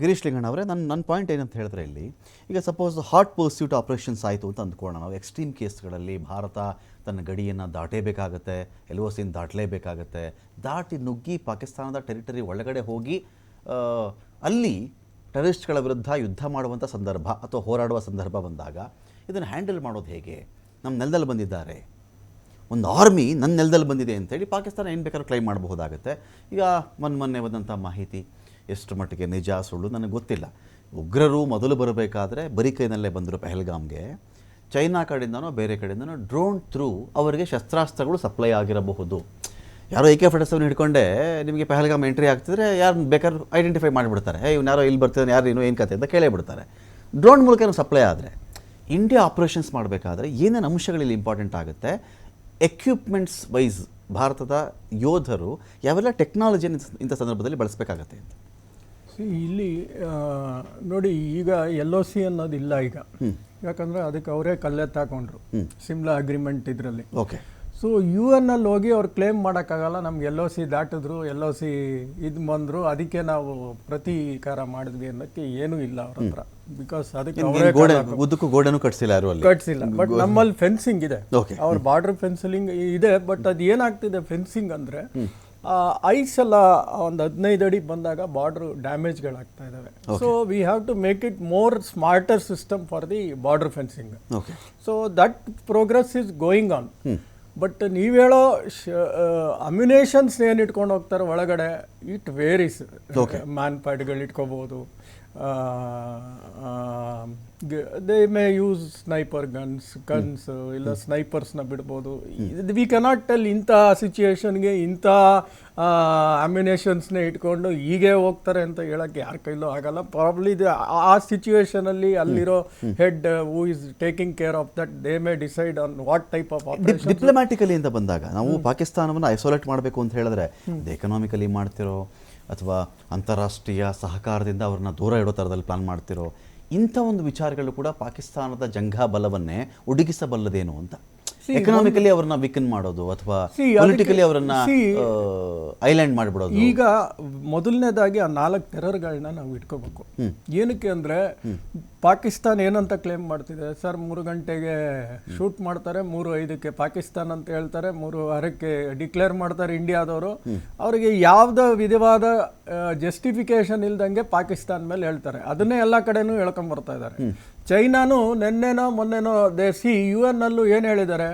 ಗಿರೀಶ್ ಲಿಂಗಣ್ಣ ಅವರೇ, ನನ್ನ ಪಾಯಿಂಟ್ ಏನಂತ ಹೇಳಿದ್ರೆ, ಇಲ್ಲಿ ಈಗ ಸಪೋಸ್ ಹಾಟ್ ಪರ್ಸ್ಯೂಟ್ ಆಪರೇಷನ್ಸ್ ಆಯಿತು ಅಂತ ಅಂದ್ಕೊಳ್ಳೋಣ. ನಾವು ಎಕ್ಸ್ಟ್ರೀಮ್ ಕೇಸ್ಗಳಲ್ಲಿ ಭಾರತ ತನ್ನ ಗಡಿಯನ್ನು ದಾಟೇಬೇಕಾಗತ್ತೆ, LOCನ ದಾಟಲೇಬೇಕಾಗತ್ತೆ. ದಾಟಿ ನುಗ್ಗಿ ಪಾಕಿಸ್ತಾನದ ಟೆರಿಟರಿ ಒಳಗಡೆ ಹೋಗಿ ಅಲ್ಲಿ ಟೆರರಿಸ್ಟ್ಗಳ ವಿರುದ್ಧ ಯುದ್ಧ ಮಾಡುವಂಥ ಸಂದರ್ಭ ಅಥವಾ ಹೋರಾಡುವ ಸಂದರ್ಭ ಬಂದಾಗ ಇದನ್ನು ಹ್ಯಾಂಡಲ್ ಮಾಡೋದು ಹೇಗೆ? ನಮ್ಮ ನೆಲದಲ್ಲಿ ಬಂದಿದ್ದಾರೆ, ಒಂದು ಆರ್ಮಿ ನನ್ನ ನೆಲದಲ್ಲಿ ಬಂದಿದೆ ಅಂತೇಳಿ ಪಾಕಿಸ್ತಾನ ಏನು ಬೇಕಾದ್ರೂ ಕ್ಲೈಮ್ ಮಾಡಬಹುದಾಗುತ್ತೆ. ಈಗ ಮೊನ್ನೆ ಬಂದಂಥ ಮಾಹಿತಿ ಎಷ್ಟು ಮಟ್ಟಿಗೆ ನಿಜ ಸುಳ್ಳು ನನಗೆ ಗೊತ್ತಿಲ್ಲ. ಉಗ್ರರು ಮೊದಲು ಬರಬೇಕಾದ್ರೆ ಬರೀ ಕೈನಲ್ಲೇ ಬಂದರು ಪಹಲ್ಗಾಮ್ಗೆ. ಚೈನಾ ಕಡೆಯಿಂದನೋ ಬೇರೆ ಕಡೆಯಿಂದನೋ ಡ್ರೋನ್ ಥ್ರೂ ಅವರಿಗೆ ಶಸ್ತ್ರಾಸ್ತ್ರಗಳು ಸಪ್ಲೈ ಆಗಿರಬಹುದು. ಯಾರೋ AK-47 ಹಿಡ್ಕೊಂಡೆ ನಿಮಗೆ ಪಹಲ್ಗಾಮ್ ಎಂಟ್ರಿ ಆಗ್ತಿದ್ರೆ ಯಾರು ಬೇಕಾದ್ರೂ ಐಡೆಂಟಿಫೈ ಮಾಡಿಬಿಡ್ತಾರೆ. ಇವ್ನು ಯಾರೋ ಇಲ್ಲಿ ಬರ್ತಿದ್ದಾನೆ, ಯಾರು ಏನು ಕತೆ ಅಂತ ಕೇಳೇ ಬಿಡ್ತಾರೆ. ಡ್ರೋನ್ ಮೂಲಕ ಸಪ್ಲೈ ಆದರೆ ಇಂಡಿಯಾ ಆಪ್ರೇಷನ್ಸ್ ಮಾಡಬೇಕಾದ್ರೆ ಏನೇನು ಅಂಶಗಳಲ್ಲಿ ಇಂಪಾರ್ಟೆಂಟ್ ಆಗುತ್ತೆ? ಎಕ್ವಿಪ್ಮೆಂಟ್ಸ್ ವೈಸ್ ಭಾರತದ ಯೋಧರು ಯಾವೆಲ್ಲ ಟೆಕ್ನಾಲಜಿಯನ್ನು ಇಂಥ ಸಂದರ್ಭದಲ್ಲಿ ಬಳಸಬೇಕಾಗತ್ತೆ ಅಂತ ಇಲ್ಲಿ ನೋಡಿ, ಈಗ LOC ಅನ್ನೋದಿಲ್ಲ ಈಗ. ಯಾಕಂದರೆ ಅದಕ್ಕೆ ಅವರೇ ಕಲ್ಲೆತ್ತಾಕೊಂಡ್ರು ಸಿಮ್ಲಾ ಅಗ್ರಿಮೆಂಟ್ ಇದರಲ್ಲಿ. ಓಕೆ. ಸೊ UN ಅಲ್ಲಿ ಹೋಗಿ ಅವ್ರು ಕ್ಲೇಮ್ ಮಾಡೋಕ್ಕಾಗಲ್ಲ ನಮ್ಗೆ LOC ದಾಟಿದ್ರು, LOC ಇದು ಬಂದರು, ಅದಕ್ಕೆ ನಾವು ಪ್ರತೀಕಾರ ಮಾಡಿದ್ವಿ ಅನ್ನೋಕ್ಕೆ ಏನೂ ಇಲ್ಲ ಅವ್ರ ಹತ್ರ. ಬಿಕಾಸ್ ಅದಕ್ಕೆ ಉದ್ದಕ್ಕೂ ಗೋಡೆನೂ ಕಟ್ಸಿಲ್ಲ. ಬಟ್ ನಮ್ಮಲ್ಲಿ ಫೆನ್ಸಿಂಗ್ ಇದೆ, ಅವ್ರ ಬಾರ್ಡರ್ ಫೆನ್ಸಿಂಗ್ ಇದೆ. ಬಟ್ ಅದು ಏನಾಗ್ತಿದೆ ಫೆನ್ಸಿಂಗ್ ಅಂದರೆ ಐಸ್ ಎಲ್ಲ ಒಂದು 15 ಅಡಿ ಬಂದಾಗ ಬಾರ್ಡರ್ ಡ್ಯಾಮೇಜ್ಗಳಾಗ್ತಾ ಇದ್ದಾವೆ. So we have to make it more smarter system for the border fencing. So that progress is going on. But ನೀವು ಹೇಳೋ ಅಮ್ಯುನೇಷನ್ಸ್ ಏನು ಇಟ್ಕೊಂಡು ಹೋಗ್ತಾರೆ ಒಳಗಡೆ, ಇಟ್ ವೇರೀಸ್. ಮ್ಯಾನ್ ಪ್ಯಾಡ್ಗಳು ಇಟ್ಕೋಬೋದು, they may use sniper guns ಇಲ್ಲ ಸ್ನೈಪರ್ಸ್ನ ಬಿಡ್ಬೋದು. ವಿ ಕೆನಾಟ್ ಟೆಲ್ ಇಂಥ ಸಿಚುಯೇಷನ್ಗೆ ಇಂಥ ಅಮ್ಯುನೇಷನ್ಸ್ನೇ ಇಟ್ಕೊಂಡು ಹೀಗೆ ಹೋಗ್ತಾರೆ ಅಂತ ಹೇಳೋಕ್ಕೆ ಯಾರ ಕೈಲೂ ಆಗಲ್ಲ. ಪ್ರಾಬ್ಲಿ ಆ ಸಿಚುಯೇಷನಲ್ಲಿ ಅಲ್ಲಿರೋ head who is taking care of that, they may decide on what type of operation. Diplomatically ಅಂತ ಬಂದಾಗ ನಾವು ಪಾಕಿಸ್ತಾನವನ್ನು ಐಸೋಲೇಟ್ ಮಾಡಬೇಕು ಅಂತ ಹೇಳಿದ್ರೆ ಎಕನಾಮಿಕಲಿ ಮಾಡ್ತಿರೋ ಅಥವಾ ಅಂತಾರಾಷ್ಟ್ರೀಯ ಸಹಕಾರದಿಂದ ಅವ್ರನ್ನ ದೂರ ಇಡೋ ಥರದಲ್ಲಿ ಪ್ಲಾನ್ ಮಾಡ್ತಿರೋ, ಇಂಥ ಒಂದು ವಿಚಾರಗಳು ಕೂಡ ಪಾಕಿಸ್ತಾನದ ಜಂಘಾ ಬಲವನ್ನೇ ಉಡುಗಿಸಬಲ್ಲದೇನು ಅಂತ. ಎಕನಾಮಿಕಲಿ ಅವ್ರನ್ನ ವೀಕನ್ ಮಾಡೋದು ಅಥವಾ ಪೊಲಿಟಿಕಲಿ ಅವರನ್ನ ಐಲ್ಯಾಂಡ್ ಮಾಡಿಬಿಡೋದು. ಈಗ ಮೊದಲನೇದಾಗಿ ಆ 4 ಟೆರರ್ಗಳನ್ನ ನಾವು ಇಟ್ಕೋಬೇಕು. ಏನಕ್ಕೆ ಅಂದರೆ ಪಾಕಿಸ್ತಾನ ಏನಂತ ಕ್ಲೇಮ್ ಮಾಡ್ತಿದೆ, ಸರ್ 3 ಗಂಟೆಗೆ ಶೂಟ್ ಮಾಡ್ತಾರೆ, 3:05ಕ್ಕೆ ಪಾಕಿಸ್ತಾನ ಅಂತ ಹೇಳ್ತಾರೆ, 3:06ಕ್ಕೆ ಡಿಕ್ಲೇರ್ ಮಾಡ್ತಾರೆ ಇಂಡಿಯಾದವರು. ಅವರಿಗೆ ಯಾವುದೇ ವಿಧವಾದ ಜಸ್ಟಿಫಿಕೇಶನ್ ಇಲ್ದಂಗೆ ಪಾಕಿಸ್ತಾನ ಮೇಲೆ ಹೇಳ್ತಾರೆ. ಅದನ್ನೇ ಎಲ್ಲ ಕಡೆನೂ ಹೇಳ್ಕೊಂಬರ್ತಾ ಇದ್ದಾರೆ. ಚೈನಾನು ಮೊನ್ನೆನೋ UN ಅಲ್ಲೂ ಏನು ಹೇಳಿದ್ದಾರೆ,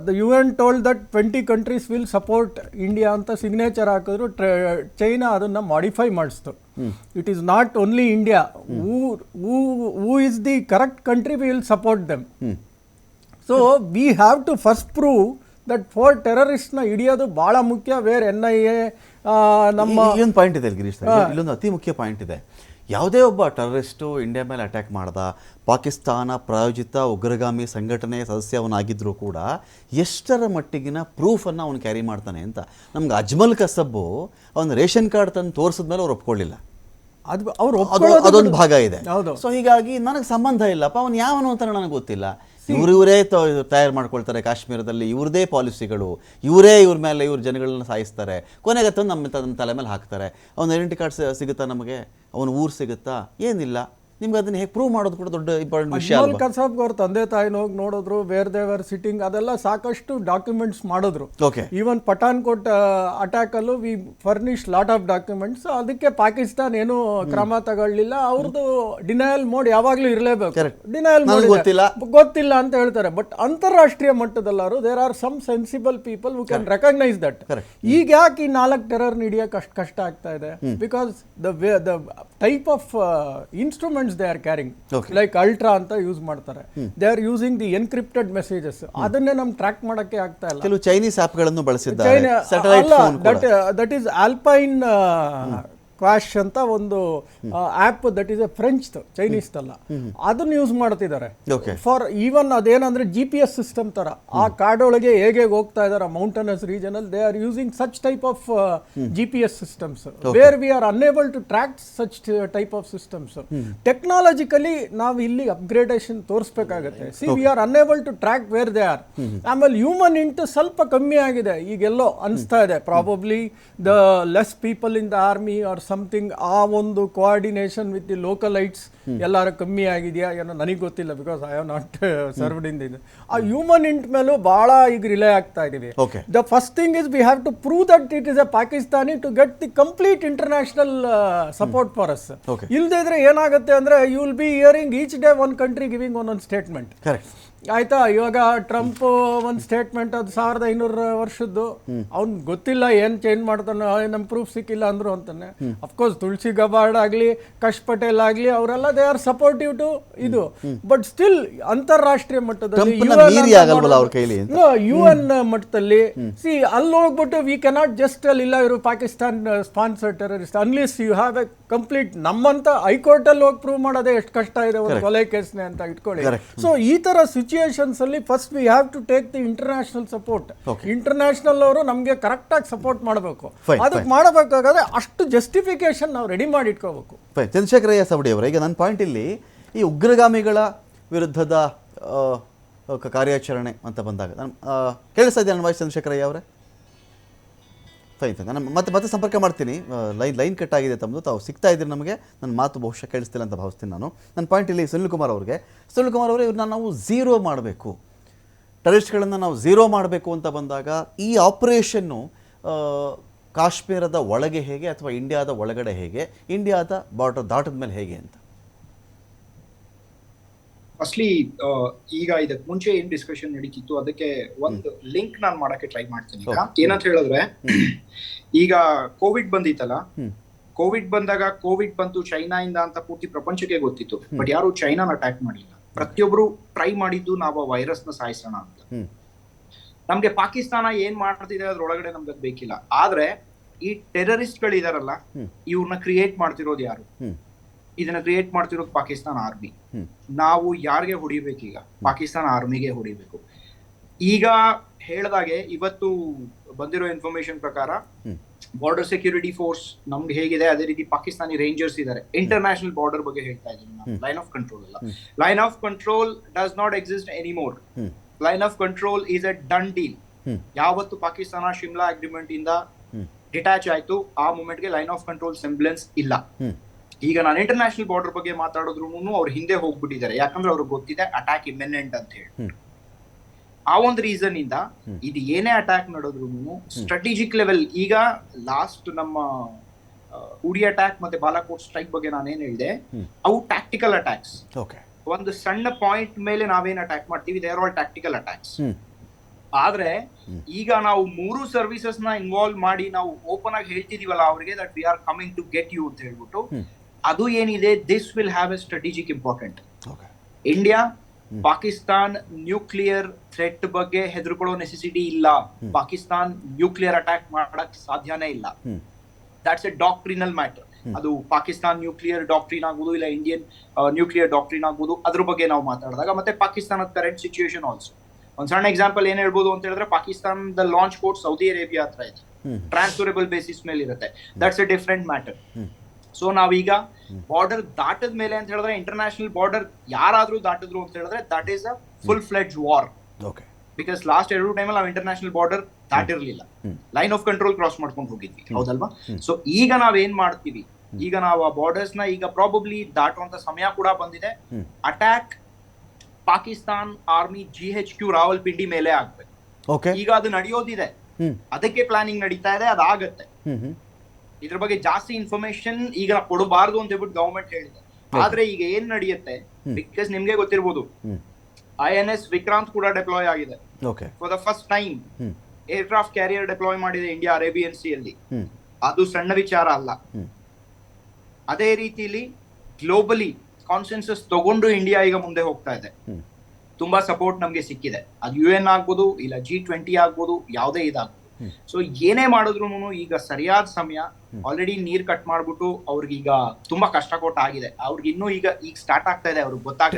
the UN told that 20 countries will support India ಅಂತ ಸಿಗ್ನೇಚರ್ ಹಾಕಿದ್ರು. ಚೈನಾ ಅದನ್ನು ಮಾಡಿಫೈ ಮಾಡಿಸ್ತು. It is not only India who is the correct country we will support them. So we have to first prove that for ಟೆರರಿಸ್ಟ್ನ ಹಿಡಿಯೋದು ಭಾಳ ಮುಖ್ಯ. Wear NIA ನಮ್ಮ ಇಲ್ಲೊಂದು ಪಾಯಿಂಟ್ ಇದೆ ಗಿರೀಶ್, ಇಲ್ಲೊಂದು ಅತಿ ಮುಖ್ಯ ಪಾಯಿಂಟ್ ಇದೆ. ಯಾವುದೇ ಒಬ್ಬ ಟೆರರಿಸ್ಟು ಇಂಡಿಯಾ ಮೇಲೆ ಅಟ್ಯಾಕ್ ಮಾಡ್ದ, ಪಾಕಿಸ್ತಾನ ಪ್ರಾಯೋಜಿತ ಉಗ್ರಗಾಮಿ ಸಂಘಟನೆಯ ಸದಸ್ಯವನಾಗಿದ್ದರೂ ಕೂಡ ಎಷ್ಟರ ಮಟ್ಟಿಗಿನ ಪ್ರೂಫನ್ನು ಅವನು ಕ್ಯಾರಿ ಮಾಡ್ತಾನೆ ಅಂತ. ನಮ್ಗೆ ಅಜ್ಮಲ್ ಕಸಬ್ಬು ಅವನ ರೇಷನ್ ಕಾರ್ಡ್ ತಂದು ತೋರಿಸಿದ್ಮೇಲೆ ಅವ್ರು ಒಪ್ಕೊಳ್ಳಿಲ್ಲ. ಅದೊಂದು ಭಾಗ ಇದೆ. ಸೊ ಹೀಗಾಗಿ ನನಗೆ ಸಂಬಂಧ ಇಲ್ಲಪ್ಪ, ಅವನು ಯಾವನು ಅಂತ ನನಗೆ ಗೊತ್ತಿಲ್ಲ. ಇವರೇ ತಯಾರು ಮಾಡ್ಕೊಳ್ತಾರೆ ಕಾಶ್ಮೀರದಲ್ಲಿ, ಇವ್ರದೇ ಪಾಲಿಸಿಗಳು, ಇವ್ರ ಮೇಲೆ ಇವ್ರ ಜನಗಳನ್ನ ಸಾಯಿಸ್ತಾರೆ. ಕೊನೆಗೆ ತಂದು ನಮ್ಮ ತಲೆ ಮೇಲೆ ಹಾಕ್ತಾರೆ. ಅವನ ಐಡೆಂಟಿ ಕಾರ್ಡ್ ಸಿಗುತ್ತಾ ನಮಗೆ, ಅವನ ಊರು ಸಿಗುತ್ತಾ? ಏನಿಲ್ಲ. ನಿಮ್ಗೆ ಅದನ್ನ ಹೇಗೆ ಪ್ರೂವ್ ಮಾಡೋದು ಕೂಡ ದೊಡ್ಡ ಇಂಪಾರ್ಟೆಂಟ್ ವಿಷಯ. ಅಜ್ಮಲ್ ಕಸಾಬ್ ಅವ್ರ ತಂದೆ ತಾಯಿನ ಹೋಗಿ ನೋಡಿದ್ರು, ವೇರ್ ದೇವರ್ ಸಿಟ್ಟಿಂಗ್, ಅದೆಲ್ಲ ಸಾಕಷ್ಟು ಡಾಕ್ಯುಮೆಂಟ್ಸ್ ಮಾಡಿದ್ರು. ಈವನ್ ಪಠಾನ್ಕೋಟ್ ಅಟ್ಯಾಕ್ ಅಲ್ಲೂ we furnish lot of documents. ಅದಕ್ಕೆ ಪಾಕಿಸ್ತಾನ ಏನು ಕ್ರಮ ತಗೊಳ್ಳಿಲ್ಲ. ಅವ್ರದ್ದು ಡಿನಯಲ್ ಮೋಡ್ ಯಾವಾಗ್ಲೂ ಇರಲೇಬೇಕು. ಡಿನಯಲ್ ಮೋಡ್ ಗೊತ್ತಿಲ್ಲ ಅಂತ ಹೇಳ್ತಾರೆ. ಬಟ್ ಅಂತಾರಾಷ್ಟ್ರೀಯ ಮಟ್ಟದಲ್ಲಾರು there are some sensible people who can recognise that. ಈಗ ಯಾಕೆ ಈ 4 ಟೆರರ್ ಹಿಡಿಯೋಕೆ ಅಷ್ಟು ಕಷ್ಟ ಆಗ್ತಾ ಇದೆ? Because the type of instruments they are carrying, like Ultra ಅಂತ ಯೂಸ್ ಮಾಡ್ತಾರೆ. they are using the encrypted messages. ಅದನ್ನೇ ನಮ್ ಟ್ರ್ಯಾಕ್ ಮಾಡಕ್ಕೆ ಆಗ್ತಾ ಇಲ್ಲ. ಕೆಲವು ಚೈನೀಸ್ ಆಪ್ಗಳನ್ನು ಬಳಸಿದ್ದಾರೆ. ದಟ್ ಈಸ್ ಆಲ್ಪೈನ್ ಕ್ವಾಶ್ ಅಂತ ಒಂದು app, that is a French, Chinese ಅಲ್ಲ, ಅದನ್ನ ಯೂಸ್ ಮಾಡ್ತಿದ್ದಾರೆ ಫಾರ್ ಈವನ್ ಅದೇನಂದ್ರೆ GPS ಸಿಸ್ಟಮ್ ತರ. ಆ ಕಾಡೊಳಗೆ ಹೇಗೆ ಹೋಗ್ತಾ ಇದಾರೆ ಮೌಂಟನಸ್ ರೀಜನ್ ಅಲ್ಲಿ, they are using such type of GPS systems where we are unable to track such type of systems. Technologically ನಾವು ಇಲ್ಲಿ ಅಪ್ಗ್ರೇಡೇಷನ್ ತೋರಿಸ್ಬೇಕಾಗತ್ತೆ. See we are unable to track where they are. ಆಮೇಲೆ human ಇಂಟು ಸ್ವಲ್ಪ ಕಮ್ಮಿ ಆಗಿದೆ ಈಗೆಲ್ಲೋ ಅನಿಸ್ತಾ ಇದೆ. Probably the less people in the army or something, ಆ ಒಂದು ಕೋಆರ್ಡಿನೇಷನ್ ವಿತ್ ದಿ ಲೋಕಲೈಟ್ಸ್ ಎಲ್ಲಾರು ಕಮ್ಮಿ ಆಗಿದೆಯಾ ಏನೋ ನನಗೆ ಗೊತ್ತಿಲ್ಲ, because I have not served in this. ಆ ಹ್ಯೂಮನ್ ಇಂಟ್ ಮೇಲೂ ಭಾಳ ಈಗ ರಿಲೇ ಆಗ್ತಾ ಇದೀವಿ. The first thing is we have to prove that it is a Pakistani to get the complete international support for us. ಇಲ್ಲದೇ ಇದ್ರೆ ಏನಾಗುತ್ತೆ ಅಂದ್ರೆ you will be hearing each day one country giving ಒಂದೊಂದು ಸ್ಟೇಟ್ಮೆಂಟ್. ಆಯ್ತಾ, ಇವಾಗ Trump ಒಂದು statement ಅದು 1500 ವರ್ಷದ್ದು, ಅವ್ನು ಗೊತ್ತಿಲ್ಲ ಏನು ಚೇಂಜ್ ಮಾಡ್ತಾನೆ, ನಮ್ಗೆ ಪ್ರೂಫ್ ಸಿಕ್ಕಿಲ್ಲ ಅಂದ್ರು ಅಂತಾನೆ. ಅಫ್ಕೋರ್ಸ್ ತುಳಸಿ ಗಬಾರ್ಡ್ ಆಗಲಿ, ಕಶ್ ಪಟೇಲ್ ಆಗಲಿ, ಅವರೆಲ್ಲ ದೇ ಆರ್ ಸಪೋರ್ಟಿವ್ ಟು ಇದು. ಬಟ್ ಸ್ಟಿಲ್ ಅಂತಾರಾಷ್ಟ್ರೀಯ ಮಟ್ಟದಲ್ಲಿ UN ಮಟ್ಟದಲ್ಲಿ ಅಲ್ಲಿ ಹೋಗ್ಬಿಟ್ಟು ವಿ ಕೆನಾಟ್ ಜಸ್ಟ್ ಅಲ್ಲಿ ಇಲ್ಲ ಇವರು Pakistan sponsor terrorist unless you have a complete. ನಮ್ಮಂತ ಹೈಕೋರ್ಟ್ ಅಲ್ಲಿ ಹೋಗಿ ಪ್ರೂವ್ ಮಾಡೋದೇ ಎಷ್ಟು ಕಷ್ಟ ಇದೆ ಒಂದು ಕೊಲೆ ಕೇಸ್ನೆ ಅಂತ ಇಟ್ಕೊಳ್ಳಿ. ಸೊ ಈ ತರ ಸಿಚುಯೇಷನ್ಸ್ ಅಲ್ಲಿ first we have to take the international support. International ಅವರು ನಮಗೆ ಕರೆಕ್ಟ್ ಆಗಿ ಸಪೋರ್ಟ್ ಮಾಡಬೇಕು. ಅದಕ್ಕೆ ಮಾಡಬೇಕಾದ್ರೆ ಅಷ್ಟು ಜಸ್ಟಿಫಿಕೇಶನ್ ನಾವು ರೆಡಿ ಮಾಡಿ ಇಟ್ಕೋಬೇಕು. ಚಂದ್ರಶೇಖರಯ್ಯ ಸವಡಿ ಅವರ, ಈಗ ನನ್ನ ಪಾಯಿಂಟ್ ಇಲ್ಲಿ ಈ ಉಗ್ರಗಾಮಿಗಳ ವಿರುದ್ಧದ ಕಾರ್ಯಾಚರಣೆ ಅಂತ ಬಂದಾಗ ಕೇಳಿಸ್ತಾ ಇದೆ ನನ್ನ ವಾಯ್ಸ್ ಚಂದ್ರಶೇಖರಯ್ಯ ಅವರೇ? ಫೈನ್ ಫೈನ್, ನಾನು ಮತ್ತೆ ಸಂಪರ್ಕ ಮಾಡ್ತೀನಿ. ಲೈನ್ ಕಟ್ ಆಗಿದೆ ತಮ್ಮದು, ತಾವು ಸಿಗ್ತಾ ಇದ್ದೀರಿ ನಮಗೆ, ನನ್ನ ಮಾತು ಬಹುಶಃ ಕೇಳಿಸ್ತಿಲ್ಲ ಅಂತ ಭಾವಿಸ್ತೀನಿ ನಾನು. ನನ್ನ ಪಾಯಿಂಟ್ ಇಲ್ಲಿ ಸುನಿಲ್ ಕುಮಾರ್ ಅವರಿಗೆ, ಇವ್ರನ್ನ ನಾವು ಝೀರೋ ಮಾಡಬೇಕು, ಟೆರರಿಸ್ಟ್ಗಳನ್ನು ನಾವು ಝೀರೋ ಮಾಡಬೇಕು ಅಂತ ಬಂದಾಗ ಈ ಆಪರೇಷನ್ನು ಕಾಶ್ಮೀರದ ಒಳಗೆ ಹೇಗೆ ಅಥವಾ ಇಂಡಿಯಾದ ಒಳಗಡೆ ಹೇಗೆ, ಇಂಡಿಯಾದ ಬಾರ್ಡರ್ ದಾಟದ ಮೇಲೆ ಹೇಗೆ ಅಂತ? ಫಸ್ಟ್ಲಿ ಈಗ ಇದಕ್ಕೆ ಮುಂಚೆ ಏನ್ ಡಿಸ್ಕಷನ್ ನಡೀತಿತ್ತು ಅದಕ್ಕೆ ಒಂದು ಲಿಂಕ್ ನಾನು ಮಾಡಕ್ಕೆ ಟ್ರೈ ಮಾಡ್ತೀನಿ. ಏನಂತ ಹೇಳಿದ್ರೆ, ಈಗ ಕೋವಿಡ್ ಬಂದಿತ್ತಲ್ಲ, ಕೋವಿಡ್ ಬಂದಾಗ ಕೋವಿಡ್ ಬಂತು ಚೈನಾ ಇಂದ ಅಂತ ಪೂರ್ತಿ ಪ್ರಪಂಚಕ್ಕೆ ಗೊತ್ತಿತ್ತು. ಬಟ್ ಯಾರು ಚೈನಾನ ಅಟ್ಯಾಕ್ ಮಾಡಿಲ್ಲ. ಪ್ರತಿಯೊಬ್ರು ಟ್ರೈ ಮಾಡಿದ್ದು ನಾವು ಆ ವೈರಸ್ ನ ಸಾಯಿಸೋಣ ಅಂತ. ನಮ್ಗೆ ಪಾಕಿಸ್ತಾನ ಏನ್ ಮಾಡ್ತಿದೆ ಅದ್ರೊಳಗಡೆ ನಮ್ಗೆ ಬೇಕಿಲ್ಲ. ಆದ್ರೆ ಈ ಟೆರರಿಸ್ಟ್ ಗಳಿದಾರಲ್ಲ, ಇವ್ರನ್ನ ಕ್ರಿಯೇಟ್ ಮಾಡ್ತಿರೋದು ಯಾರು? ಇದನ್ನ ಕ್ರಿಯೇಟ್ ಮಾಡ್ತಿರೋದು ಪಾಕಿಸ್ತಾನ ಆರ್ಮಿ. ನಾವು ಯಾರಿಗೆ ಹೊಡಿಬೇಕೀಗ? ಪಾಕಿಸ್ತಾನ ಆರ್ಮಿಗೆ ಹೊಡಿಬೇಕು. ಈಗ ಹೇಳ್ದಾಗೆ ಇವತ್ತು ಬಂದಿರೋ ಇನ್ಫಾರ್ಮೇಶನ್ ಪ್ರಕಾರ ಬಾರ್ಡರ್ ಸೆಕ್ಯೂರಿಟಿ ಫೋರ್ಸ್ ನಮ್ಗೆ ಹೇಗಿದೆ ಅದೇ ರೀತಿ ಪಾಕಿಸ್ತಾನಿ ರೇಂಜರ್ಸ್ ಇದ್ದಾರೆ. ಇಂಟರ್ನ್ಯಾಷನಲ್ ಬಾರ್ಡರ್ ಬಗ್ಗೆ ಹೇಳ್ತಾ ಇದ್ದೀನಿ ನಾನು, ಲೈನ್ ಆಫ್ ಕಂಟ್ರೋಲ್ ಅಲ್ಲ. Line of control does not exist anymore. Line of control is A done deal. ಯಾವತ್ತು ಪಾಕಿಸ್ತಾನ ಶಿಮ್ಲಾ ಅಗ್ರಿಮೆಂಟ್ ಇಂದ ಡಿಟ್ಯಾಚ್ ಆಯ್ತು, ಆ ಮೂಮೆಂಟ್ಗೆ ಲೈನ್ ಆಫ್ ಕಂಟ್ರೋಲ್ ಸೆಂಬ್ಲೆನ್ಸ್ ಇಲ್ಲ. ಈಗ ನಾನು ಇಂಟರ್ನ್ಯಾಷನಲ್ ಬಾರ್ಡರ್ ಬಗ್ಗೆ ಮಾತಾಡಿದ್ರು ಅವ್ರು ಹಿಂದೆ ಹೋಗ್ಬಿಟ್ಟಿದ್ದಾರೆ, ಯಾಕಂದ್ರೆ ಅವ್ರಿಗೆ ಗೊತ್ತಿದೆ ಅಟ್ಯಾಕ್ ಇಮ್ಮಿನೆಂಟ್ ಅಂತ ಹೇಳಿ. ಆ ಒಂದು ರೀಸನ್ ಇಂದ ಇದು ಏನೇ ಅಟ್ಯಾಕ್ ನಡೆದ್ರು ಸ್ಟ್ರಾಟಜಿಕ್ ಲೆವೆಲ್, ಈಗ ಲಾಸ್ಟ್ ನಮ್ಮ ಉಡಿ ಅಟ್ಯಾಕ್ ಮತ್ತೆ ಬಾಲಾಕೋಟ್ ಸ್ಟ್ರೈಕ್ ಬಗ್ಗೆ ನಾನೇನ್ ಹೇಳಿದೆ, ಅವು ಟ್ಯಾಕ್ಟಿಕಲ್ ಅಟ್ಯಾಕ್ಸ್. ಒಂದು ಸಣ್ಣ ಪಾಯಿಂಟ್ ಮೇಲೆ ನಾವೇನ್ ಅಟ್ಯಾಕ್ ಮಾಡ್ತೀವಿ, they are all tactical attacks. ಆದ್ರೆ ಈಗ ನಾವು 3 ಸರ್ವಿಸಸ್ ನ ಇನ್ವಾಲ್ವ್ ಮಾಡಿ ನಾವು ಓಪನ್ ಆಗಿ ಹೇಳ್ತಿದೀವಲ್ಲ ಅವ್ರಿಗೆ, that we are coming to get you ಅಂತ ಹೇಳ್ಬಿಟ್ಟು, ಅದು ಏನಿದೆ this will have a strategic important. India Pakistan nuclear threat ಬಗ್ಗೆ ಹೆದರ್ಕೊಳ್ಳೋ ನೆಸೆಸಿಟಿ ಇಲ್ಲ. ಪಾಕಿಸ್ತಾನ್ ನ್ಯೂಕ್ಲಿಯರ್ ಅಟ್ಯಾಕ್ ಮಾಡಕ್ ಸಾಧ್ಯನೇ ಇಲ್ಲ. That's a doctrinal matter. ಅದು ಪಾಕಿಸ್ತಾನ್ ನ್ಯೂಕ್ಲಿಯರ್ ಡಾಕ್ಟ್ರಿನ್ ಆಗ್ಬೋದು, ಇಲ್ಲ ಇಂಡಿಯನ್ ನ್ಯೂಕ್ಲಿಯರ್ ಡಾಕ್ಟ್ರಿನ್ ಆಗ್ಬೋದು, ಅದ್ರ ಬಗ್ಗೆ ನಾವು ಮಾತಾಡಿದಾಗ. ಮತ್ತೆ ಪಾಕಿಸ್ತಾನದ ಕರೆಂಟ್ ಸಿಚುಯೇಷನ್ ಆಲ್ಸೋ. ಒಂದ್ ಸಣ್ಣ ಎಕ್ಸಾಂಪಲ್ ಏನ್ ಹೇಳ್ಬೋದು ಅಂತ ಹೇಳಿದ್ರೆ, ಪಾಕಿಸ್ತಾನದ ಲಾಂಚ್ ಪೋರ್ಟ್ ಸೌದಿ ಅರೇಬಿಯಾ ಹತ್ರ ಇದೆ, ಟ್ರಾನ್ಸ್ಫರಬಲ್ ಬೇಸಿಸ್ ಮೇಲೆ ಇರುತ್ತೆ. That's a different matter. So ನಾವೀಗ ಬಾರ್ಡರ್ ದಾಟದ ಮೇಲೆ ಅಂತ ಹೇಳಿದ್ರೆ, ಇಂಟರ್ನ್ಯಾಷನಲ್ ಬಾರ್ಡರ್ ಯಾರಾದ್ರೂ ದಾಟಿದ್ರು ಅಂತ ಹೇಳಿದ್ರೆ that is a full fledged war. Because last 2 ಟೈಮಲ್ಲಿ ನಾವು ಇಂಟರ್ನ್ಯಾಷನಲ್ ಬಾರ್ಡರ್ ದಾಟಿರ್ಲಿಲ್ಲ, ಲೈನ್ ಆಫ್ ಕಂಟ್ರೋಲ್ ಕ್ರಾಸ್ ಮಾಡ್ಕೊಂಡು ಹೋಗಿದ್ವಿ, ಹೌದಲ್ವಾ? ಸೊ ಈಗ ನಾವೇನ್ ಮಾಡ್ತೀವಿ, ಈಗ ನಾವು ಆ ಬಾರ್ಡರ್ಸ್ ನ ಈಗ ಪ್ರಾಬಬ್ಲಿ ದಾಟುವಂತ ಸಮಯ ಕೂಡ ಬಂದಿದೆ. Attack Pakistan army GHQ Rawalpindi ಮೇಲೆ ಆಗ್ಬೇಕು. ಈಗ ಅದು ನಡೆಯೋದಿದೆ, ಅದಕ್ಕೆ ಪ್ಲಾನಿಂಗ್ ನಡೀತಾ ಇದೆ, ಅದಾಗತ್ತೆ. ಇದ್ರ ಬಗ್ಗೆ ಜಾಸ್ತಿ ಇನ್ಫಾರ್ಮೇಶನ್ ಈಗ ಕೊಡಬಾರ್ದು ಅಂತ ಹೇಳ್ಬಿಟ್ಟು ಗವರ್ಮೆಂಟ್ ಹೇಳಿದೆ. ಆದ್ರೆ ಈಗ ಏನ್ ನಡೆಯುತ್ತೆ, ಬಿಕಾಸ್ ನಿಮ್ಗೆ ಗೊತ್ತಿರ್ಬೋದು, INS ವಿಕ್ರಾಂತ್ ಕೂಡ ಡೆಪ್ಲಾಯ್ ಆಗಿದೆ. For the first time aircraft carrier deploy ಮಾಡಿದೆ ಇಂಡಿಯಾ ಅರೇಬಿಯನ್ ಸಿ ಅಲ್ಲಿ. ಅದು ಸಣ್ಣ ವಿಚಾರ ಅಲ್ಲ. ಅದೇ ರೀತಿಲಿ ಗ್ಲೋಬಲಿ ಕಾನ್ಸೆನ್ಸಸ್ ತಗೊಂಡು ಇಂಡಿಯಾ ಈಗ ಮುಂದೆ ಹೋಗ್ತಾ ಇದೆ. ತುಂಬಾ ಸಪೋರ್ಟ್ ನಮ್ಗೆ ಸಿಕ್ಕಿದೆ. ಅದು UN ಆಗ್ಬೋದು, ಇಲ್ಲ G20 ಆಗ್ಬೋದು, ಯಾವುದೇ ಇದಾಗ್ಬೋದು. ಸೊ ಏನೇ ಮಾಡಿದ್ರು ಈಗ ಸರಿಯಾದ ಸಮಯ. ಆಲ್ರೆಡಿ ನೀರ್ ಕಟ್ ಮಾಡ್ಬಿಟ್ಟು ಅವ್ರಿಗೆ ಈಗ ತುಂಬಾ ಕಷ್ಟ ಕೊಟ್ಟ ಆಗಿದೆ. ಅವ್ರಿಗೆ ಇನ್ನೂ ಈಗ ಸ್ಟಾರ್ಟ್ ಆಗ್ತಾ ಇದೆ, ಅವ್ರಿಗೆ ಗೊತ್ತಾಗುತ್ತೆ.